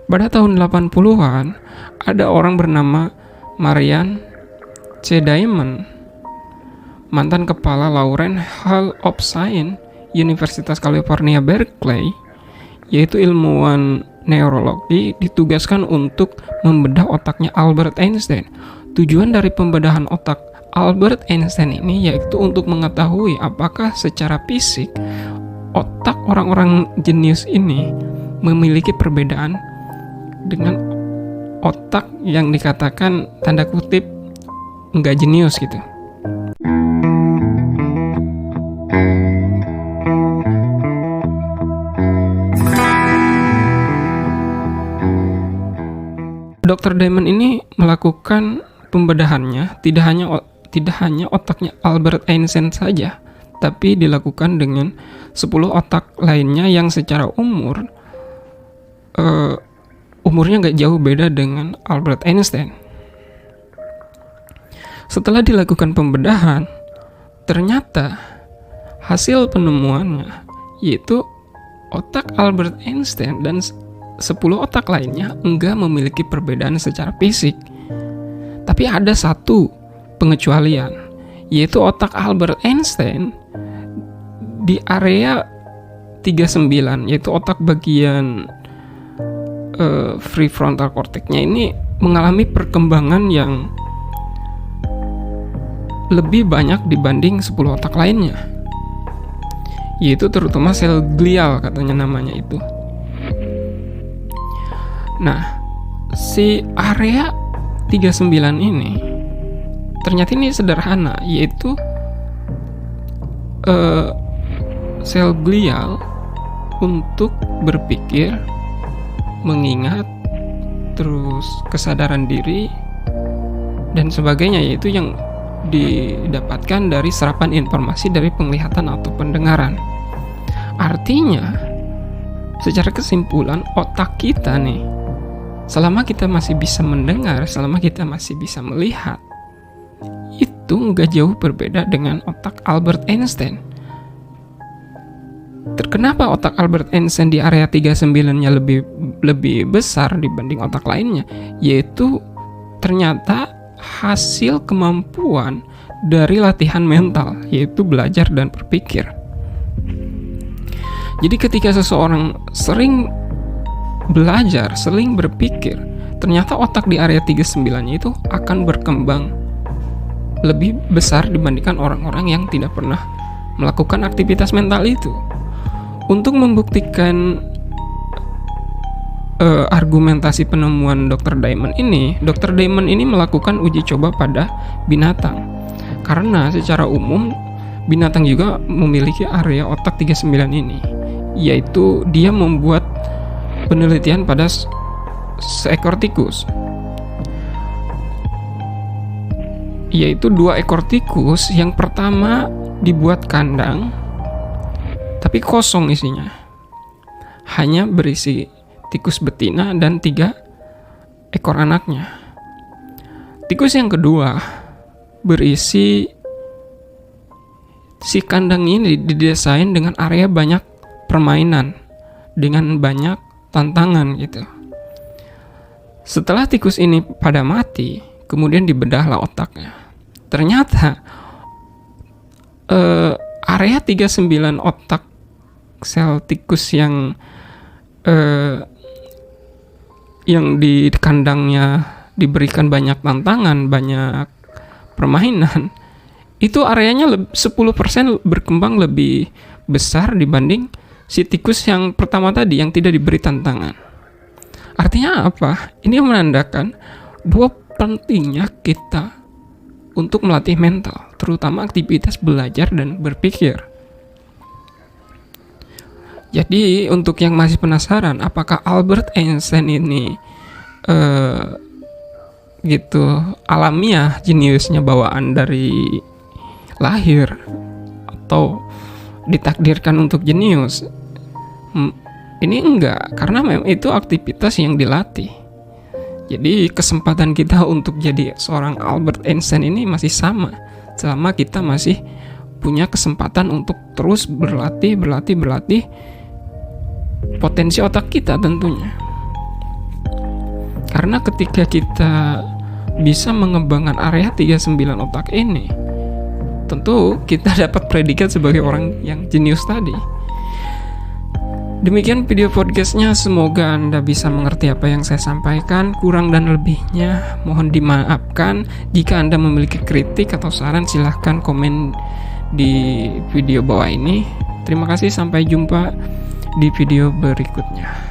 Pada tahun 80-an, ada orang bernama Marian C. Diamond, mantan kepala Lawrence Hall of Science Universitas California Berkeley, yaitu ilmuwan neurologi, ditugaskan untuk membedah otaknya Albert Einstein. Tujuan dari pembedahan otak Albert Einstein ini yaitu untuk mengetahui apakah secara fisik otak orang-orang jenius ini memiliki perbedaan dengan otak yang dikatakan tanda kutip nggak jenius gitu. Dr. Diamond ini melakukan pembedahannya tidak hanya otaknya Albert Einstein saja, tapi dilakukan dengan 10 otak lainnya yang secara umurnya nggak jauh beda dengan Albert Einstein. Setelah dilakukan pembedahan, ternyata hasil penemuannya yaitu otak Albert Einstein dan 10 otak lainnya enggak memiliki perbedaan secara fisik. Tapi ada satu pengecualian, yaitu otak Albert Einstein di area 39, yaitu otak bagian prefrontal cortex-nya ini mengalami perkembangan yang lebih banyak dibanding 10 otak lainnya, yaitu terutama sel glial katanya namanya itu. Nah, si area 39 ini ternyata ini sederhana, yaitu sel glial untuk berpikir, mengingat, terus kesadaran diri dan sebagainya, yaitu yang didapatkan dari serapan informasi dari penglihatan atau pendengaran. Artinya, secara kesimpulan, otak kita nih, selama kita masih bisa mendengar, selama kita masih bisa melihat, itu nggak jauh berbeda dengan otak Albert Einstein. Kenapa otak Albert Einstein di area 39-nya lebih besar dibanding otak lainnya? Yaitu ternyata hasil kemampuan dari latihan mental, yaitu belajar dan berpikir. Jadi ketika seseorang sering belajar, sering berpikir, ternyata otak di area 39-nya itu akan berkembang lebih besar dibandingkan orang-orang yang tidak pernah melakukan aktivitas mental itu. Untuk membuktikan argumentasi penemuan Dr. Diamond ini melakukan uji coba pada binatang. Karena secara umum binatang juga memiliki area otak 39 ini, yaitu dia membuat penelitian pada seekor tikus, yaitu 2 ekor tikus. Yang pertama dibuat kandang tapi kosong isinya, hanya berisi tikus betina dan 3 ekor anaknya. Tikus yang kedua berisi, si kandang ini didesain dengan area banyak permainan, dengan banyak tantangan gitu. Setelah tikus ini pada mati, kemudian dibedahlah otaknya. Ternyata area 39 otak sel tikus yang di kandangnya diberikan banyak tantangan, banyak permainan, itu areanya 10% berkembang lebih besar dibanding si tikus yang pertama tadi yang tidak diberi tantangan. Artinya apa? Ini menandakan bahwa pentingnya kita untuk melatih mental, terutama aktivitas belajar dan berpikir. Jadi untuk yang masih penasaran apakah Albert Einstein ini alamiah jeniusnya bawaan dari lahir atau ditakdirkan untuk jenius, ini enggak, karena memang itu aktivitas yang dilatih. Jadi kesempatan kita untuk jadi seorang Albert Einstein ini masih sama, selama kita masih punya kesempatan untuk terus berlatih potensi otak kita tentunya. Karena ketika kita bisa mengembangkan area 39 otak ini, tentu kita dapat predikat sebagai orang yang jenius tadi. Demikian video podcastnya, semoga Anda bisa mengerti apa yang saya sampaikan. Kurang dan lebihnya mohon dimaafkan. Jika Anda memiliki kritik atau saran, silahkan komen di video bawah ini. Terima kasih, sampai jumpa di video berikutnya.